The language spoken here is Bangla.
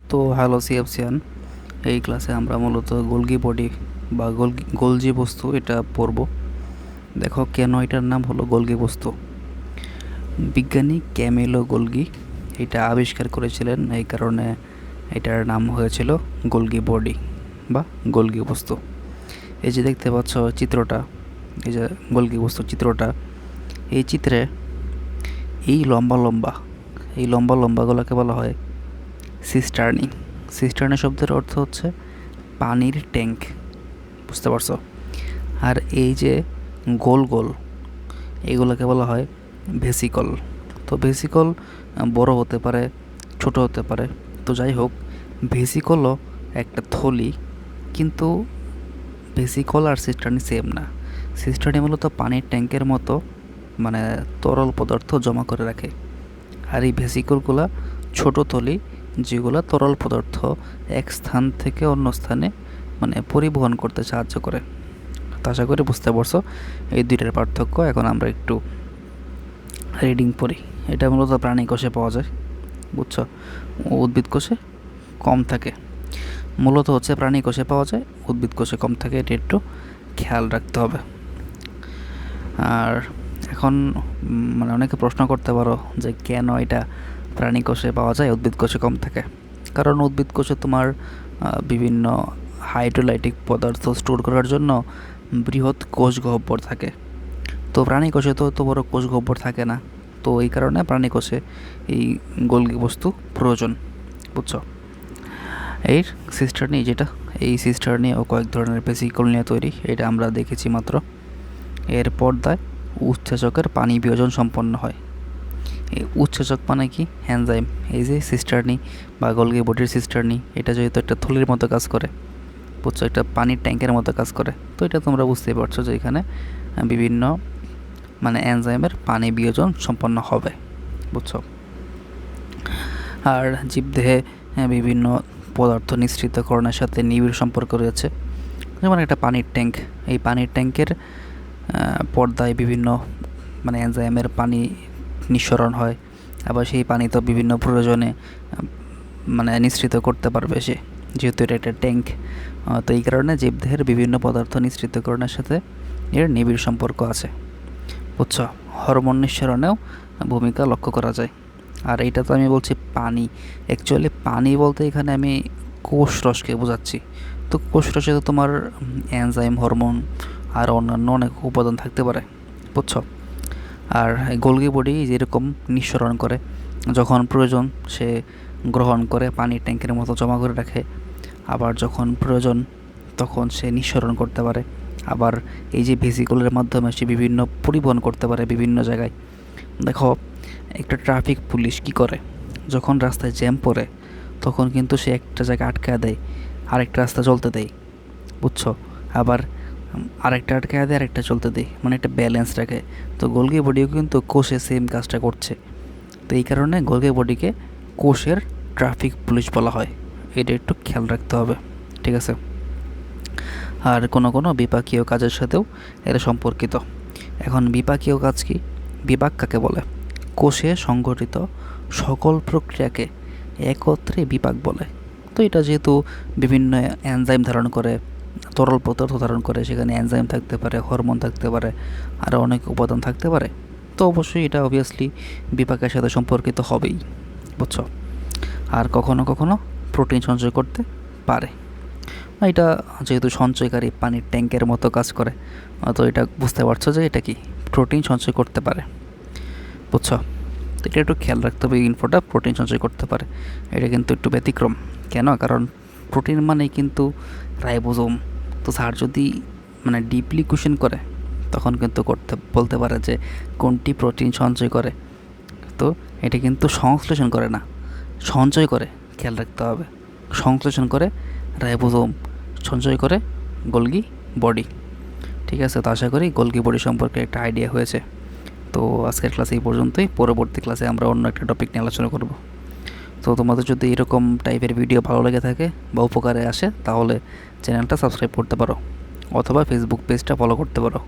তো হ্যালো সিএফসিয়ান, এই ক্লাসে আমরা মূলত গোলগি বডি বা গোলজি বস্তু এটা পড়ব। দেখো কেন এটার নাম হলো গোলগি বস্তু। বিজ্ঞানী ক্যামিলো গোলগি এটা আবিষ্কার করেছিলেন, এই কারণে এটার নাম হয়েছিল গোলগি বডি বা গোলগি বস্তু। এই যে দেখতে পাচ্ছ চিত্রটা, এই যে গোলগি বস্তু চিত্রটা, এই চিত্রে এই লম্বা লম্বাগুলোকে বলা হয় সিস্টার্নি। সিস্টার্নি শব্দের অর্থ হচ্ছে পানির ট্যাঙ্ক, বুঝতে পারছো? আর এই যে গোল গোল এইগুলোকে বলা হয় ভেসিকল। তো ভেসিকল বড় হতে পারে, ছোট হতে পারে। তো যাই হোক, ভেসিকলও একটা থলি, কিন্তু ভেসিকল আর সিস্টার্নি সেম না। সিস্টার্নি মূলত পানির ট্যাঙ্কের মতো মানে তরল পদার্থ জমা করে রাখে, আর এই ভেসিকলগুলো ছোট থলি যেগুলো তরল পদার্থ এক স্থান থেকে অন্য স্থানে মানে পরিবহন করতে সাহায্য করে। তো আশা করি বুঝতে পারছো এই দুইটার পার্থক্য। এখন আমরা একটু রিডিং পড়ি। এটা মূলত প্রাণী কোষে পাওয়া যায়, বুঝছো? উদ্ভিদ কোষে কম থাকে। মূলত হচ্ছে প্রাণী কোষে পাওয়া যায়, উদ্ভিদ কোষে কম থাকে, এটা একটু খেয়াল রাখতে হবে। আর এখন মানে অনেকে প্রশ্ন করতে পারো যে কেন এটা প্রাণী কোষে পাওয়া যায়, উদ্ভিদ কোষে কম থাকে। কারণ উদ্ভিদ কোষে তোমার বিভিন্ন হাইড্রোলাইটিক পদার্থ স্টোর করার জন্য বৃহৎ কোষ গহ্বর থাকে। তো প্রাণী কোষে তো বড় কোষ গহ্বর থাকে না। তো এই কারণে প্রাণী কোষে এই গোলগি বস্তু প্রয়োজন, বুঝছো? এর সিস্টার্নি যেটা, এই সিস্টার্নি ও কয়েক ধরনের ভেসিকল নিয়ে তৈরি, এটা আমরা দেখেছি মাত্র। এর পর্দায় উৎসেচকের পানি বিয়োজন সম্পন্ন হয়। এই উৎসেচক মানে কি? এনজাইম। এই যে সিস্টার্নি বা গোলগি বডির সিস্টার্নি, এটা যেহেতু একটা থলির মতো কাজ করে, বুঝছো, একটা পানির ট্যাঙ্কের মতো কাজ করে। তো এটা তোমরা বুঝতেই পারছো যে এখানে বিভিন্ন মানে এনজাইমের পানি বিয়োজন সম্পন্ন হবে, বুঝছো? আর জীবদেহে বিভিন্ন পদার্থ নিঃসৃতকরণের সাথে নিবিড় সম্পর্ক রয়েছে। যেমন একটা পানির ট্যাঙ্ক, এই পানির ট্যাঙ্কের পর্দায় বিভিন্ন মানে এনজাইমের পানি নিঃসরণ হয়। আবার সেই পানি তো বিভিন্ন প্রয়োজনে মানে নিঃসৃত করতে পারবে সে, যেহেতু এটা একটা ট্যাঙ্ক। তো এই কারণে জীবদেহের বিভিন্ন পদার্থ নিঃসৃতকরণের সাথে এর নিবিড় সম্পর্ক আছে, বুঝছো? হরমোন নিঃসরণেও ভূমিকা লক্ষ্য করা যায়। আর এইটা তো আমি বলছি পানি, অ্যাকচুয়ালি পানি বলতে এখানে আমি কোষ রসকে বোঝাচ্ছি। তো কোষ রসে তো তোমার এনজাইম, হরমোন আর অন্যান্য অনেক উপাদান থাকতে পারে, বুঝছো? আর গোলগি বডি যেরকম নিঃসরণ করে, যখন প্রয়োজন সে গ্রহণ করে পানির ট্যাঙ্কের মতো জমা করে রাখে, আবার যখন প্রয়োজন তখন সে নিঃসরণ করতে পারে। আবার এই যে ভেসিকলের মাধ্যমে সে বিভিন্ন পরিবহন করতে পারে বিভিন্ন জায়গায়। দেখো, একটা ট্রাফিক পুলিশ কি করে, যখন রাস্তায় জ্যাম পড়ে তখন কিন্তু সে একটা জায়গায় আটকায় দেয়, আরেকটা রাস্তা চলতে দেয়, বুঝছো? আবার আরেকটা আটকায় দেয়, আরেকটা চলতে দেয়, মানে একটা ব্যালেন্স রাখে। তো গোলগি বডিও কিন্তু কোষে সেম কাজটা করছে। তো এই কারণে গোলগি বডিকে কোষের ট্রাফিক পুলিশ বলা হয়। এটা একটু খেয়াল রাখতে হবে, ঠিক আছে? আর কোনো বিপাকীয় কাজের সাথেও এরা সম্পর্কিত। এখন বিপাকীয় কাজ কি? বিপাক কাকে বলে? কোষে সংঘটিত সকল প্রক্রিয়াকে একত্রে বিপাক বলে। তো এটা যেহেতু বিভিন্ন এনজাইম ধারণ করে, তরল পদার্থ ধারণ করে, সেখানে এনজাইম থাকতে পারে, হরমোন থাকতে পারে, আরও অনেক উপাদান থাকতে পারে। তো অবশ্যই এটা অবভিয়াসলি বিপাকের সাথে সম্পর্কিত হবেই, বুঝছো? আর কখনো প্রোটিন সঞ্চয় করতে পারে। এটা যেহেতু সঞ্চয়কারী পানির ট্যাঙ্কের মতো কাজ করে, তো এটা বুঝতে পারছো যে এটা কি প্রোটিন সঞ্চয় করতে পারে, বুঝছো? তো এটা একটু খেয়াল রাখতে হবে, ইনফোটা প্রোটিন সঞ্চয় করতে পারে। এটা কিন্তু একটু ব্যতিক্রম। কেন? কারণ প্রোটিন মানেই কিন্তু রাইবোজোম। তো স্যার যদি মানে ডিপলি কোয়েশ্চেন করে তখন কিন্তু বলতে পারে যে কোনটি প্রোটিন সঞ্চয় করে। তো এটা কিন্তু সংশ্লেষণ করে না, সঞ্চয় করে। খেয়াল রাখতে হবে, সংশ্লেষণ করে রাইবোজোম, সঞ্চয় করে গোলগি বডি। ঠিক আছে? তো আশা করি গোলগি বডি সম্পর্কে একটা আইডিয়া হয়েছে। তো আজকের ক্লাসে এই পর্যন্তই। পরবর্তী ক্লাসে আমরা অন্য একটা টপিক নিয়ে আলোচনা করব। তো তোমাদের যদি এরকম টাইপের ভিডিও ভালো লেগে থাকে বা উপকারে আসে, তাহলে চ্যানেলটা সাবস্ক্রাইব করতে পারো অথবা ফেসবুক পেজটা ফলো করতে পারো।